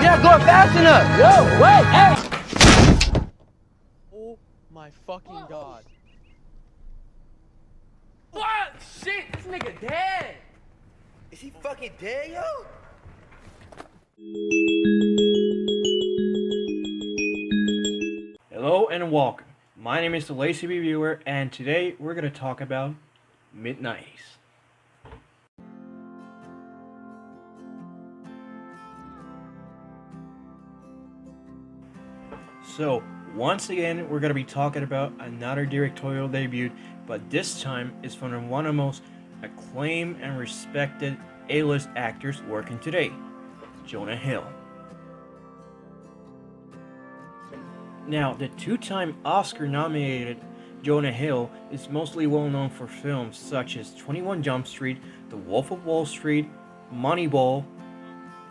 not going fast enough. Yo, wait, hey! Oh my fucking god. What? Shit, this nigga dead. Is he fucking dead, yo? Hello and welcome. My name is the Lazy Reviewer, and today we're gonna talk about mid-90s. So, once again, we're going to be talking about another directorial debut, but this time is from one of the most acclaimed and respected A-list actors working today, Jonah Hill. Now, the two-time Oscar-nominated Jonah Hill is mostly well known for films such as 21 Jump Street, The Wolf of Wall Street, Moneyball,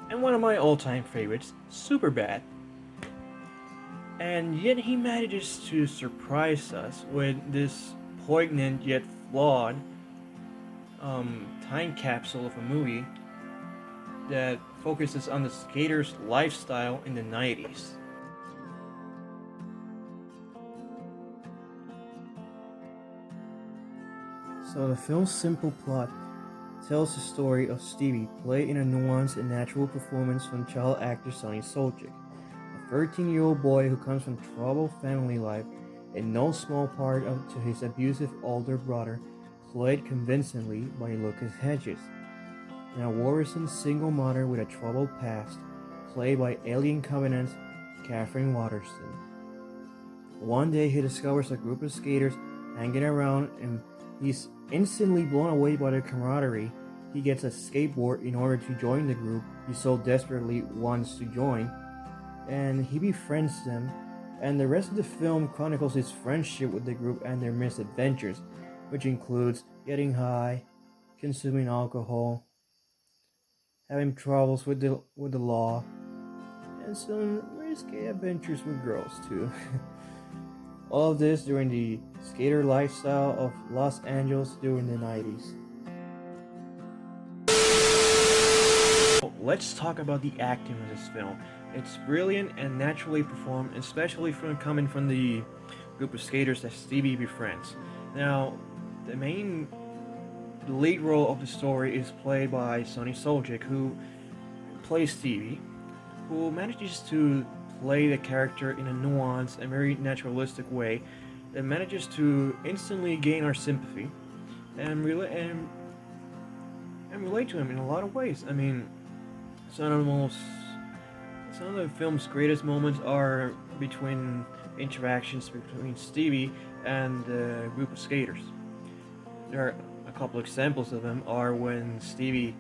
and one of my all-time favorites, Superbad. And yet he manages to surprise us with this poignant yet flawed time capsule of a movie that focuses on the skater's lifestyle in the 90s. So the film's simple plot tells the story of Stevie, played in a nuanced and natural performance from child actor Sonny Soljic, a 13-year-old boy who comes from troubled family life, in no small part to his abusive older brother, played convincingly by Lucas Hedges, and a worrisome single mother with a troubled past, played by Alien Covenant's Katherine Waterston. One day he discovers a group of skaters hanging around, and he's instantly blown away by their camaraderie. He gets a skateboard in order to join the group he so desperately wants to join, and he befriends them, and the rest of the film chronicles his friendship with the group and their misadventures, which includes getting high, consuming alcohol, having troubles with the law, and some risky adventures with girls too. All of this during the skater lifestyle of Los Angeles during the 90s. Let's talk about the acting of this film. It's brilliant and naturally performed, especially coming from the group of skaters that Stevie befriends. Now, the lead role of the story is played by Sonny Soljic, who plays Stevie, who manages to play the character in a nuanced and very naturalistic way that manages to instantly gain our sympathy and relate to him in a lot of ways. I mean, some of the film's greatest moments are between interactions between Stevie and the group of skaters. There are a couple examples of them are when Stevie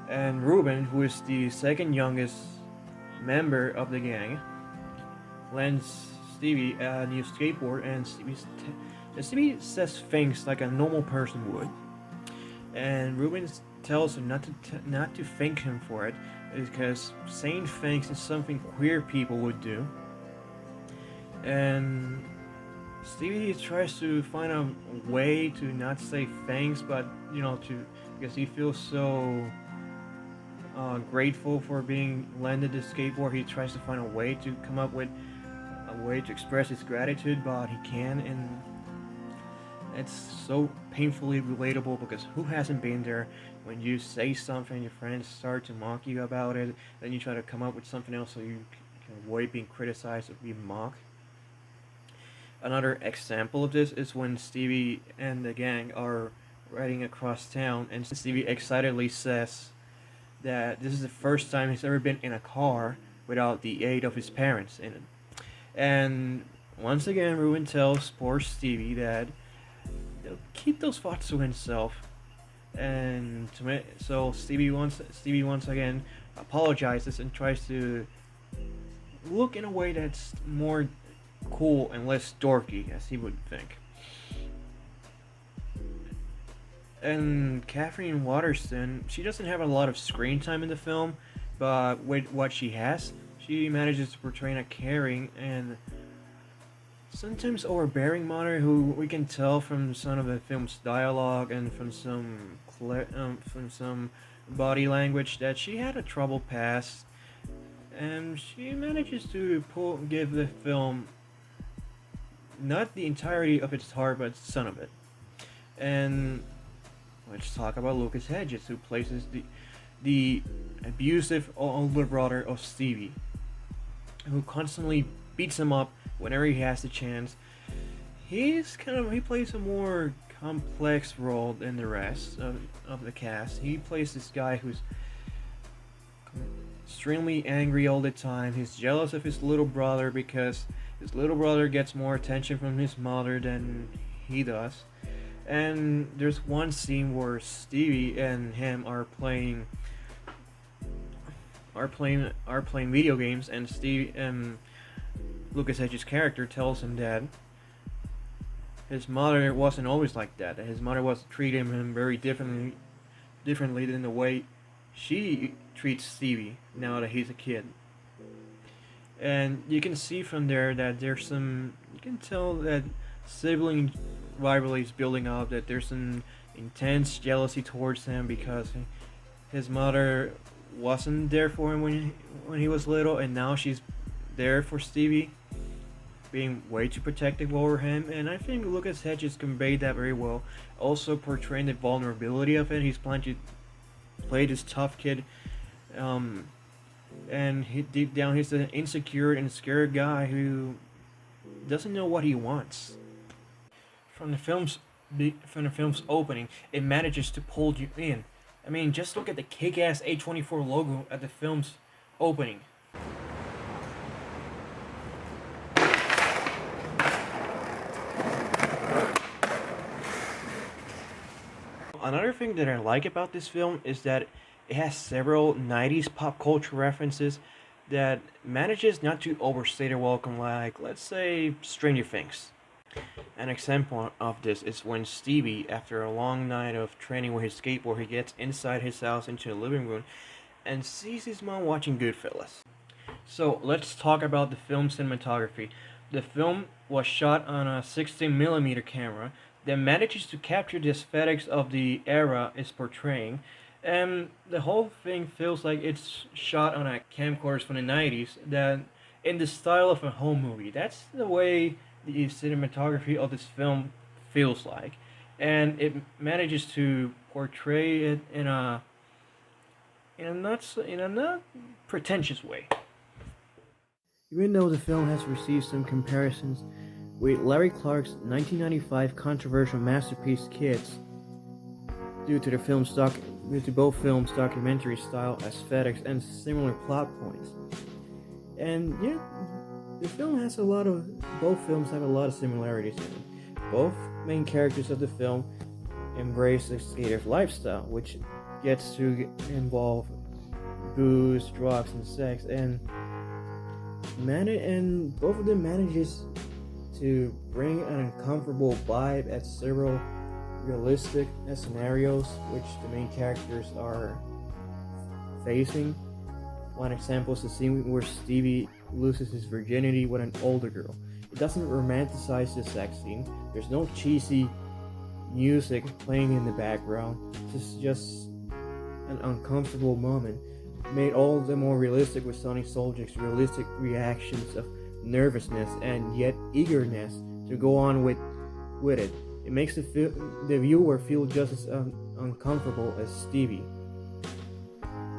and Ruben, who is the second youngest member of the gang, lends Stevie a new skateboard, and Stevie says things like a normal person would, and Ruben tells him not to thank him for it, because saying thanks is something queer people would do. And Stevie tries to find a way to not say thanks, but because he feels so grateful for being lended the skateboard, he tries to find a way to come up with a way to express his gratitude, but he can, and it's so painfully relatable, because who hasn't been there when you say something, your friends start to mock you about it, then you try to come up with something else so you can avoid being criticized or being mocked. Another example of this is when Stevie and the gang are riding across town, and Stevie excitedly says that this is the first time he's ever been in a car without the aid of his parents in it. And once again, Ruben tells poor Stevie that he'll keep those thoughts to himself, and so Stevie once again apologizes and tries to look in a way that's more cool and less dorky, as he would think. And Katherine Waterston, she doesn't have a lot of screen time in the film, but with what she has, she manages to portray a caring and sometimes overbearing mother who we can tell from some of the film's dialogue and from some body language that she had a troubled past, and she manages to give the film not the entirety of its heart, but some of it. And let's talk about Lucas Hedges, who plays the abusive older brother of Stevie, who constantly beats him up whenever he has the chance. He plays a more complex role than the rest of the cast. He plays this guy who's extremely angry all the time. He's jealous of his little brother because his little brother gets more attention from his mother than he does. And there's one scene where Stevie and him are playing video games, and Lucas Hedges' character tells him that his mother wasn't always like that. That his mother was treating him very differently than the way she treats Stevie now that he's a kid. And you can see from there that you can tell that sibling rivalry is building up, that there's some intense jealousy towards him because his mother wasn't there for him when he was little, and now she's there for Stevie, being way too protective over him. And I think Lucas Hedges conveyed that very well, also portraying the vulnerability of it. He's playing to play this tough kid, and deep down he's an insecure and scared guy who doesn't know what he wants. From the film's opening, it manages to pull you in. I mean, just look at the kick-ass A24 logo at the film's opening. Another thing that I like about this film is that it has several 90s pop culture references that manages not to overstay their welcome, like, let's say, Stranger Things. An example of this is when Stevie, after a long night of training with his skateboard, he gets inside his house into the living room and sees his mom watching Goodfellas. So let's talk about the film cinematography. The film was shot on a 16mm camera that manages to capture the aesthetics of the era it's portraying, and the whole thing feels like it's shot on a camcorder from the 90s, that in the style of a home movie. That's the way the cinematography of this film feels like, and it manages to portray it in a not pretentious way. Even though the film has received some comparisons with Larry Clark's 1995 controversial masterpiece Kids, due to both films' documentary style, aesthetics, and similar plot points. And yeah, both films have a lot of similarities in it. Both main characters of the film embrace the skater's lifestyle, which gets to involve booze, drugs, and sex, and both of them manages to bring an uncomfortable vibe at several realistic scenarios which the main characters are facing. One example is the scene where Stevie loses his virginity with an older girl. It doesn't romanticize the sex scene. There's no cheesy music playing in the background. It's just an uncomfortable moment, made all the more realistic with Sonny Soljic's realistic reactions of nervousness and yet eagerness to go on with it. It makes the viewer feel just as uncomfortable as Stevie.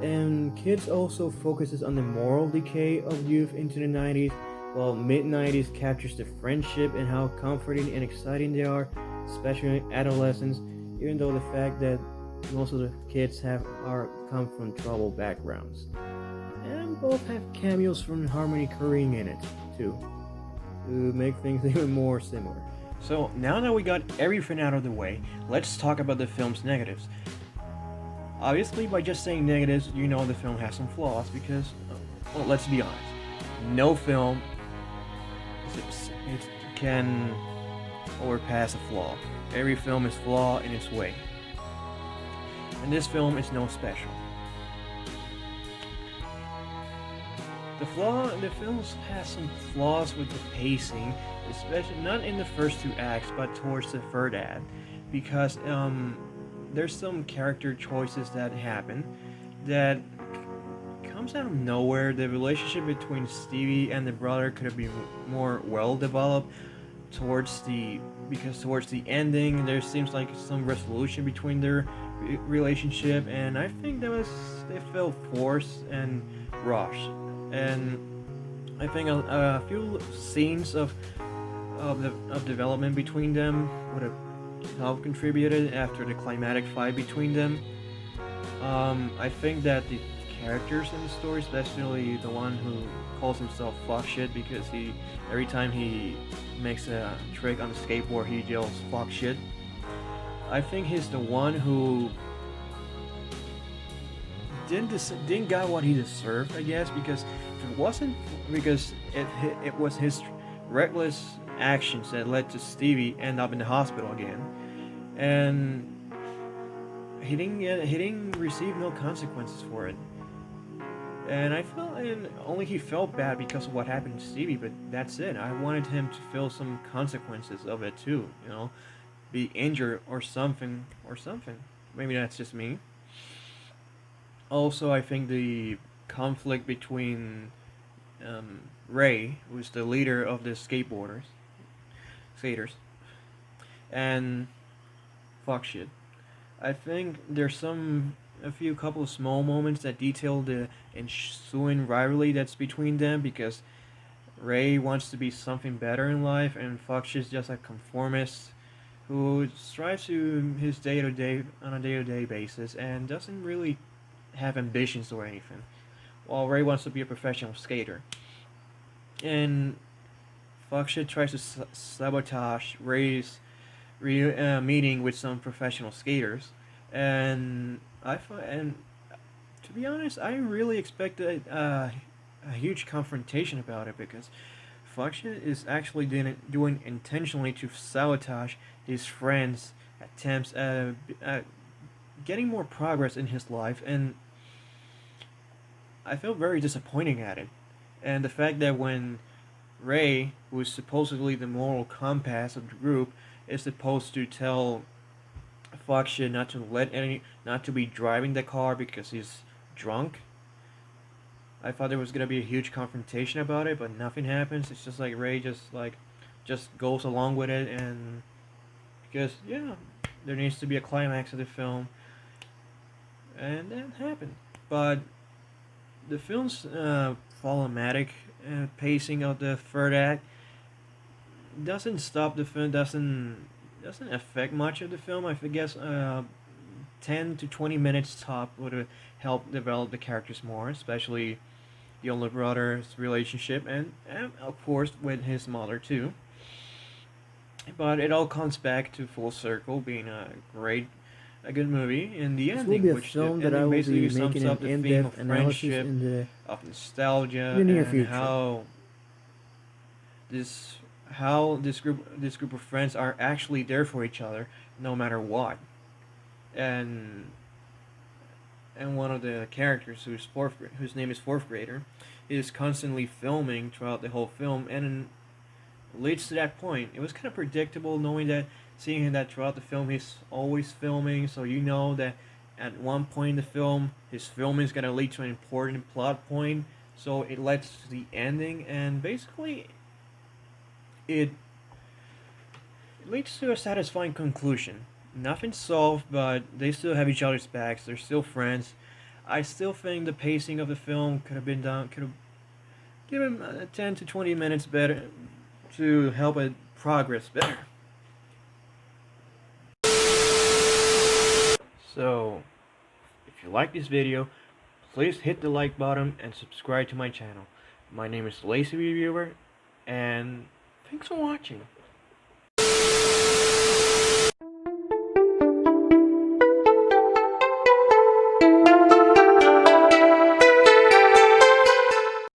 And Kids also focuses on the moral decay of youth into the 90s, while mid-90s captures the friendship and how comforting and exciting they are, especially in adolescence, even though the fact that most of the kids come from troubled backgrounds. And both have cameos from Harmony Korine in it, too, to make things even more similar. So now that we got everything out of the way, let's talk about the film's negatives. Obviously, by just saying negatives, you know the film has some flaws because, well, let's be honest, no film can overpass a flaw. Every film is flawed in its way, and this film is no special. The film has some flaws with the pacing, especially not in the first two acts, but towards the third act, because there's some character choices that happen that comes out of nowhere. The relationship between Stevie and the brother could have been more well developed towards the towards the ending there seems like some resolution between their relationship, and I think it felt forced and rushed. And I think a few scenes of development between them would have helped contributed after the climatic fight between them. I think that the characters in the story, especially the one who calls himself fuck shit because he every time he makes a trick on the skateboard he yells fuck shit. I think he's the one who didn't got what he deserved, I guess, because if it wasn't because it was his reckless actions that led to Stevie end up in the hospital again, and he didn't receive no consequences for it. And I felt, and only he felt bad because of what happened to Stevie, but that's it. I wanted him to feel some consequences of it too, you know, be injured or something. Maybe that's just me. Also, I think the conflict between Ray, who's the leader of the skaters, and fuck shit. I think there's a few couple of small moments that detail the ensuing rivalry that's between them, because Ray wants to be something better in life and Fox is just a conformist who strives to his day to day on a day to day basis and doesn't really have ambitions or anything, while Ray wants to be a professional skater. And Fox tries to sabotage Ray's meeting with some professional skaters, and and to be honest, I really expected a huge confrontation about it, because Fox is actually doing intentionally to sabotage his friends' attempts at getting more progress in his life, and I felt very disappointing at it. And the fact that when Ray, who is supposedly the moral compass of the group, is supposed to tell Fox not to be driving the car because he's drunk. I thought there was gonna be a huge confrontation about it, but nothing happens. It's just like Ray just goes along with it, and because yeah, there needs to be a climax of the film, and that happened. But the film's problematic pacing of the third act doesn't stop the film, doesn't affect much of the film. I guess 10 to 20 minutes top would have helped develop the characters more, especially the older brother's relationship, and of course with his mother too. But it all comes back to full circle, being a good movie. In the This will ending, be a which film the that I ending will basically be sums making an up the theme of in-depth analysis friendship, of nostalgia, in the near and future. This how this group of friends are actually there for each other no matter what. And one of the characters whose name is fourth grader is constantly filming throughout the whole film, and leads to that point. It was kind of predictable knowing that, seeing that throughout the film he's always filming, so you know that at one point in the film his filming is going to lead to an important plot point, so it leads to the ending, and basically it leads to a satisfying conclusion. Nothing's solved, but they still have each other's backs, they're still friends. I still think the pacing of the film could have been done, could have given 10 to 20 minutes better to help it progress better. So, if you like this video, please hit the like button and subscribe to my channel. My name is Lazy Reviewer, and thanks for watching.